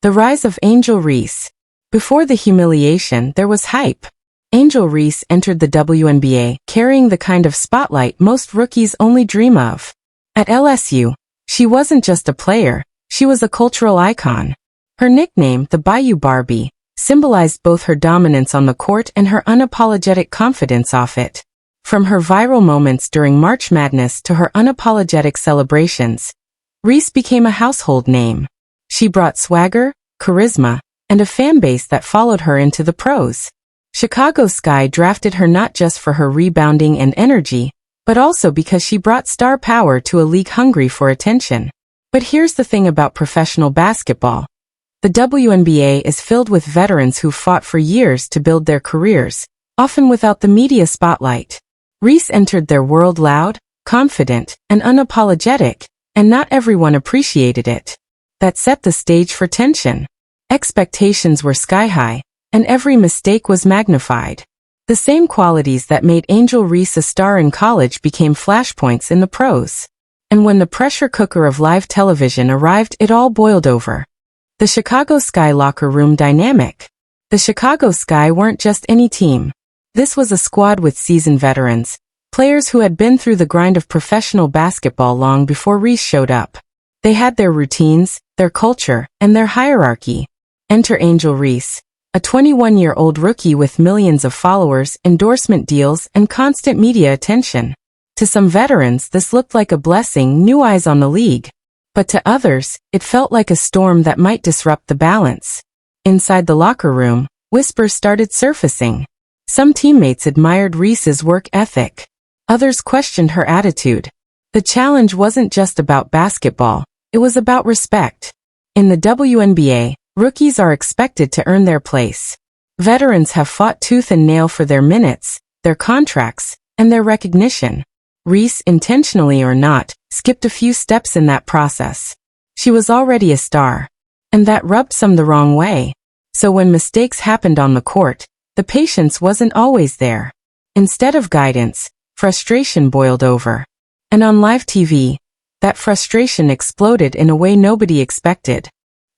The rise of Angel Reese. Before the humiliation, there was hype. Angel Reese entered the WNBA, carrying the kind of spotlight most rookies only dream of. At LSU, she wasn't just a player, she was a cultural icon. Her nickname, the Bayou Barbie, symbolized both her dominance on the court and her unapologetic confidence off it. From her viral moments during March Madness to her unapologetic celebrations, Reese became a household name. She brought swagger, charisma, and a fanbase that followed her into the pros. Chicago Sky drafted her not just for her rebounding and energy, but also because she brought star power to a league hungry for attention. But here's the thing about professional basketball. The WNBA is filled with veterans who fought for years to build their careers, often without the media spotlight. Reese entered their world loud, confident, and unapologetic, and not everyone appreciated it. That set the stage for tension. Expectations were sky-high, and every mistake was magnified. The same qualities that made Angel Reese a star in college became flashpoints in the pros. And when the pressure cooker of live television arrived, it all boiled over. The Chicago Sky locker room dynamic. The Chicago Sky weren't just any team. This was a squad with seasoned veterans, players who had been through the grind of professional basketball long before Reese showed up. They had their routines, their culture, and their hierarchy. Enter Angel Reese, a 21-year-old rookie with millions of followers, endorsement deals, and constant media attention. To some veterans, this looked like a blessing, new eyes on the league. But to others, it felt like a storm that might disrupt the balance. Inside the locker room, whispers started surfacing. Some teammates admired Reese's work ethic. Others questioned her attitude. The challenge wasn't just about basketball, it was about respect. In the WNBA, rookies are expected to earn their place. Veterans have fought tooth and nail for their minutes, their contracts, and their recognition. Reese, intentionally or not, skipped a few steps in that process. She was already a star. And that rubbed some the wrong way. So when mistakes happened on the court, the patience wasn't always there. Instead of guidance, frustration boiled over. And on live TV, that frustration exploded in a way nobody expected.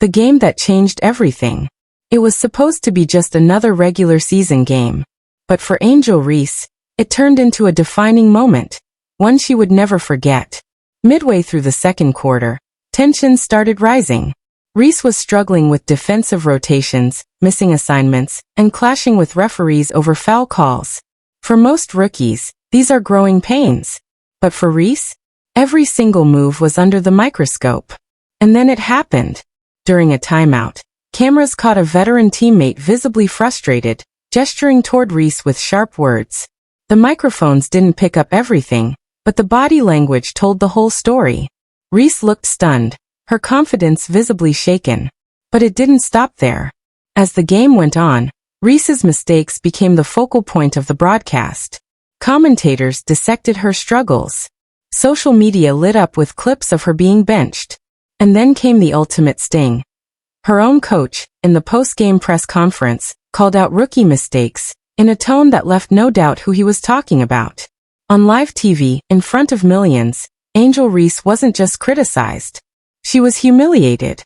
The game that changed everything. It was supposed to be just another regular season game. But for Angel Reese, it turned into a defining moment, one she would never forget. Midway through the second quarter, tensions started rising. Reese was struggling with defensive rotations, missing assignments, and clashing with referees over foul calls. For most rookies, these are growing pains. But for Reese, every single move was under the microscope. And then it happened. During a timeout, cameras caught a veteran teammate visibly frustrated, gesturing toward Reese with sharp words. The microphones didn't pick up everything, but the body language told the whole story. Reese looked stunned, her confidence visibly shaken. But it didn't stop there. As the game went on, Reese's mistakes became the focal point of the broadcast. Commentators dissected her struggles. Social media lit up with clips of her being benched. And then came the ultimate sting. Her own coach, in the post-game press conference, called out rookie mistakes, in a tone that left no doubt who he was talking about. On live TV, in front of millions, Angel Reese wasn't just criticized. She was humiliated.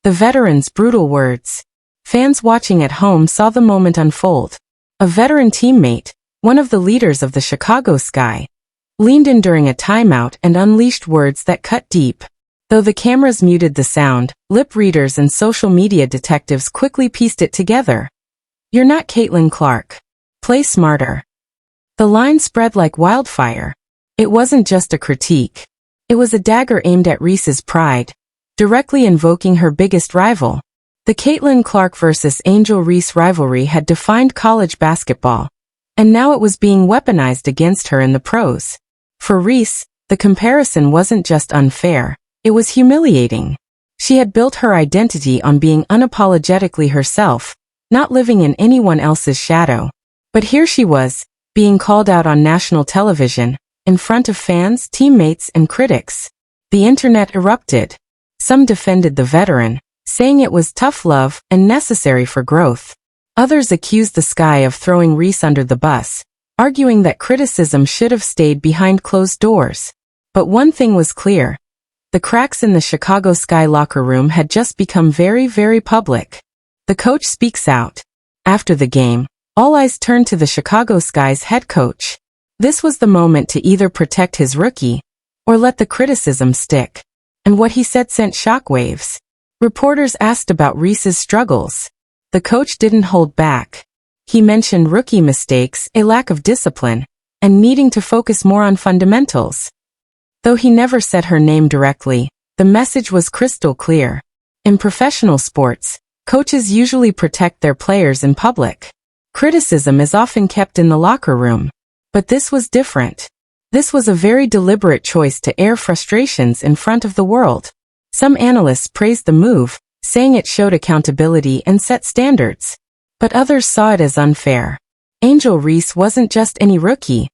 The veteran's brutal words. Fans watching at home saw the moment unfold. A veteran teammate, one of the leaders of the Chicago Sky, leaned in during a timeout and unleashed words that cut deep. Though the cameras muted the sound, lip readers and social media detectives quickly pieced it together. "You're not Caitlin Clark. Play smarter." The line spread like wildfire. It wasn't just a critique. It was a dagger aimed at Reese's pride, directly invoking her biggest rival. The Caitlin Clark versus Angel Reese rivalry had defined college basketball, and now it was being weaponized against her in the pros. For Reese, the comparison wasn't just unfair. It was humiliating. She had built her identity on being unapologetically herself, not living in anyone else's shadow. But here she was, being called out on national television, in front of fans, teammates, and critics. The internet erupted. Some defended the veteran, saying it was tough love and necessary for growth. Others accused the Sky of throwing Reese under the bus, arguing that criticism should have stayed behind closed doors. But one thing was clear. The cracks in the Chicago Sky locker room had just become very, very public. The coach speaks out. After the game, all eyes turned to the Chicago Sky's head coach. This was the moment to either protect his rookie or let the criticism stick. And what he said sent shockwaves. Reporters asked about Reese's struggles. The coach didn't hold back. He mentioned rookie mistakes, a lack of discipline, and needing to focus more on fundamentals. Though he never said her name directly, the message was crystal clear. In professional sports, coaches usually protect their players in public. Criticism is often kept in the locker room. But this was different. This was a very deliberate choice to air frustrations in front of the world. Some analysts praised the move, saying it showed accountability and set standards. But others saw it as unfair. Angel Reese wasn't just any rookie.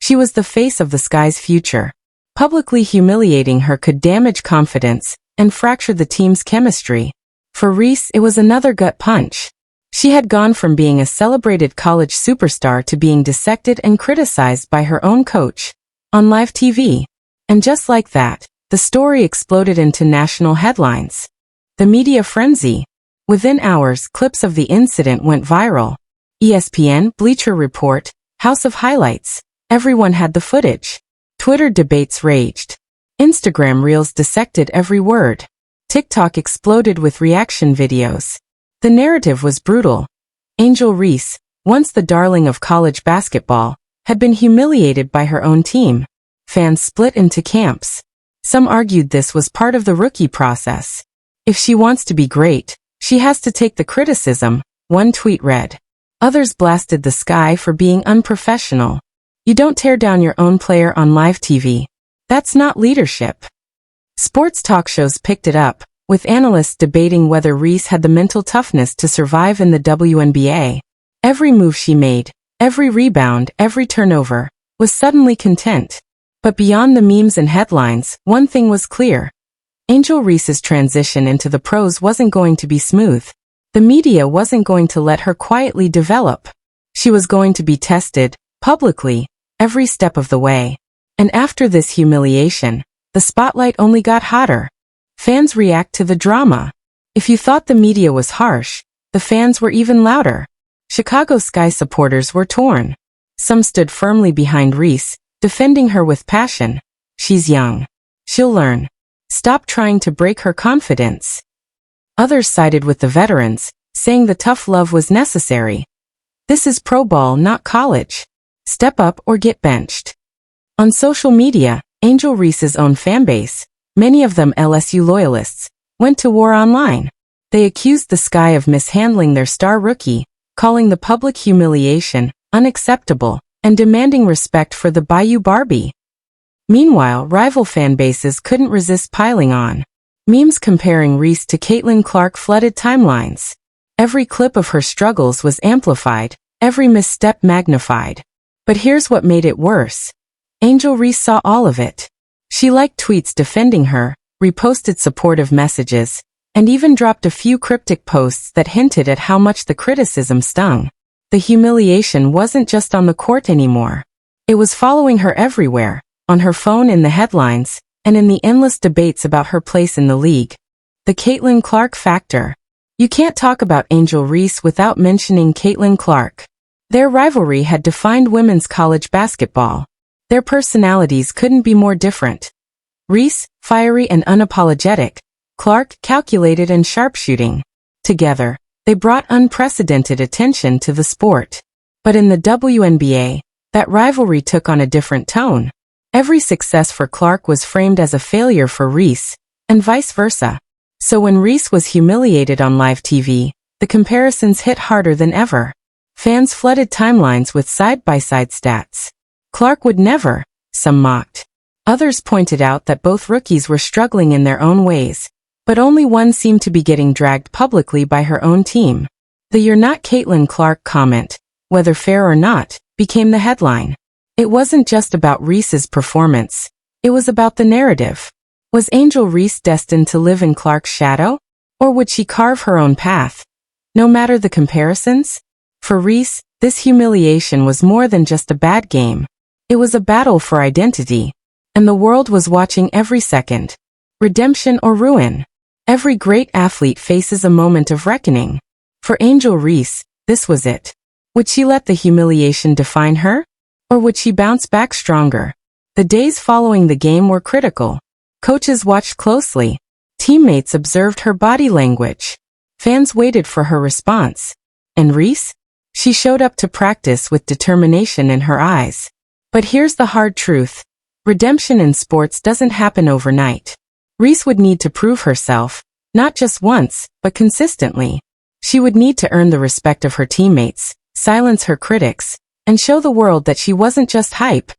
She was the face of the Sky's future. Publicly humiliating her could damage confidence and fracture the team's chemistry. For Reese, it was another gut punch. She had gone from being a celebrated college superstar to being dissected and criticized by her own coach on live TV. And just like that, the story exploded into national headlines. The media frenzy. Within hours, clips of the incident went viral. ESPN, Bleacher Report, House of Highlights. Everyone had the footage. Twitter debates raged. Instagram reels dissected every word. TikTok exploded with reaction videos. The narrative was brutal. Angel Reese, once the darling of college basketball, had been humiliated by her own team. Fans split into camps. Some argued this was part of the rookie process. If she wants to be great, she has to take the criticism, one tweet read. Others blasted the Sky for being unprofessional. You don't tear down your own player on live TV. That's not leadership. Sports talk shows picked it up, with analysts debating whether Reese had the mental toughness to survive in the WNBA. Every move she made, every rebound, every turnover, was suddenly content. But beyond the memes and headlines, one thing was clear. Angel Reese's transition into the pros wasn't going to be smooth. The media wasn't going to let her quietly develop. She was going to be tested, publicly, every step of the way. And after this humiliation, the spotlight only got hotter. Fans react to the drama. If you thought the media was harsh, the fans were even louder. Chicago Sky supporters were torn. Some stood firmly behind Reese, defending her with passion. She's young. She'll learn. Stop trying to break her confidence. Others sided with the veterans, saying the tough love was necessary. This is pro ball, not college. Step up or get benched. On social media, Angel Reese's own fanbase, many of them LSU loyalists, went to war online. They accused the Sky of mishandling their star rookie, calling the public humiliation unacceptable, and demanding respect for the Bayou Barbie. Meanwhile, rival fanbases couldn't resist piling on. Memes comparing Reese to Caitlin Clark flooded timelines. Every clip of her struggles was amplified, every misstep magnified. But here's what made it worse. Angel Reese saw all of it. She liked tweets defending her, reposted supportive messages, and even dropped a few cryptic posts that hinted at how much the criticism stung. The humiliation wasn't just on the court anymore. It was following her everywhere, on her phone, in the headlines, and in the endless debates about her place in the league. The Caitlin Clark factor. You can't talk about Angel Reese without mentioning Caitlin Clark. Their rivalry had defined women's college basketball. Their personalities couldn't be more different. Reese, fiery and unapologetic. Clark, calculated and sharpshooting. Together, they brought unprecedented attention to the sport. But in the WNBA, that rivalry took on a different tone. Every success for Clark was framed as a failure for Reese, and vice versa. So when Reese was humiliated on live TV, the comparisons hit harder than ever. Fans flooded timelines with side-by-side stats. Clark would never, some mocked. Others pointed out that both rookies were struggling in their own ways, but only one seemed to be getting dragged publicly by her own team. The "You're not Caitlin Clark" comment, whether fair or not, became the headline. It wasn't just about Reese's performance. It was about the narrative. Was Angel Reese destined to live in Clark's shadow? Or would she carve her own path? No matter the comparisons? For Reese, this humiliation was more than just a bad game. It was a battle for identity. And the world was watching every second. redemption or ruin. Every great athlete faces a moment of reckoning. For Angel Reese, this was it. Would she let the humiliation define her? Or would she bounce back stronger? The days following the game were critical. Coaches watched closely. Teammates observed her body language. Fans waited for her response. And Reese? She showed up to practice with determination in her eyes. But here's the hard truth. Redemption in sports doesn't happen overnight. Reese would need to prove herself, not just once, but consistently. She would need to earn the respect of her teammates, silence her critics, and show the world that she wasn't just hype.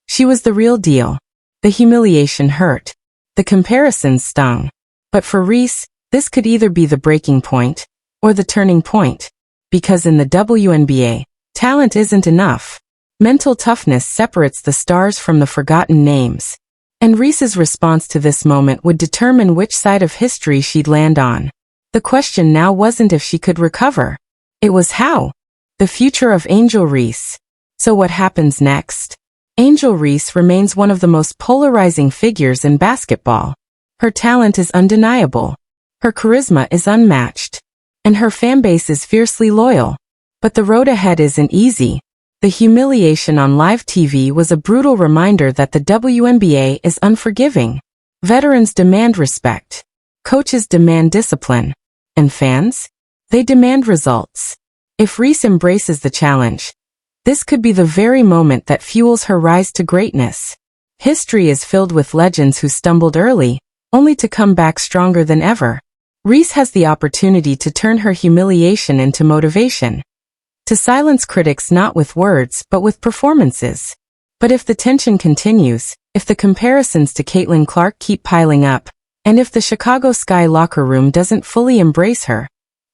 She was the real deal. The humiliation hurt. The comparisons stung. But for Reese, this could either be the breaking point, or the turning point. Because in the WNBA, talent isn't enough. Mental toughness separates the stars from the forgotten names. And Reese's response to this moment would determine which side of history she'd land on. The question now wasn't if she could recover. It was how. The future of Angel Reese. So what happens next? Angel Reese remains one of the most polarizing figures in basketball. Her talent is undeniable. Her charisma is unmatched. And her fanbase is fiercely loyal. But the road ahead isn't easy. The humiliation on live TV was a brutal reminder that the WNBA is unforgiving. Veterans demand respect. Coaches demand discipline. And fans? They demand results. If Reese embraces the challenge, this could be the very moment that fuels her rise to greatness. History is filled with legends who stumbled early, only to come back stronger than ever. Reese has the opportunity to turn her humiliation into motivation. To silence critics not with words but with performances. But if the tension continues, if the comparisons to Caitlin Clark keep piling up, and if the Chicago Sky locker room doesn't fully embrace her,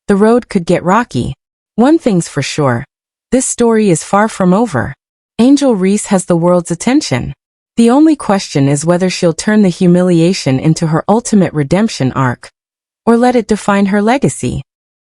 the road could get rocky. One thing's for sure. This story is far from over. Angel Reese has the world's attention. The only question is whether she'll turn the humiliation into her ultimate redemption arc, or let it define her legacy.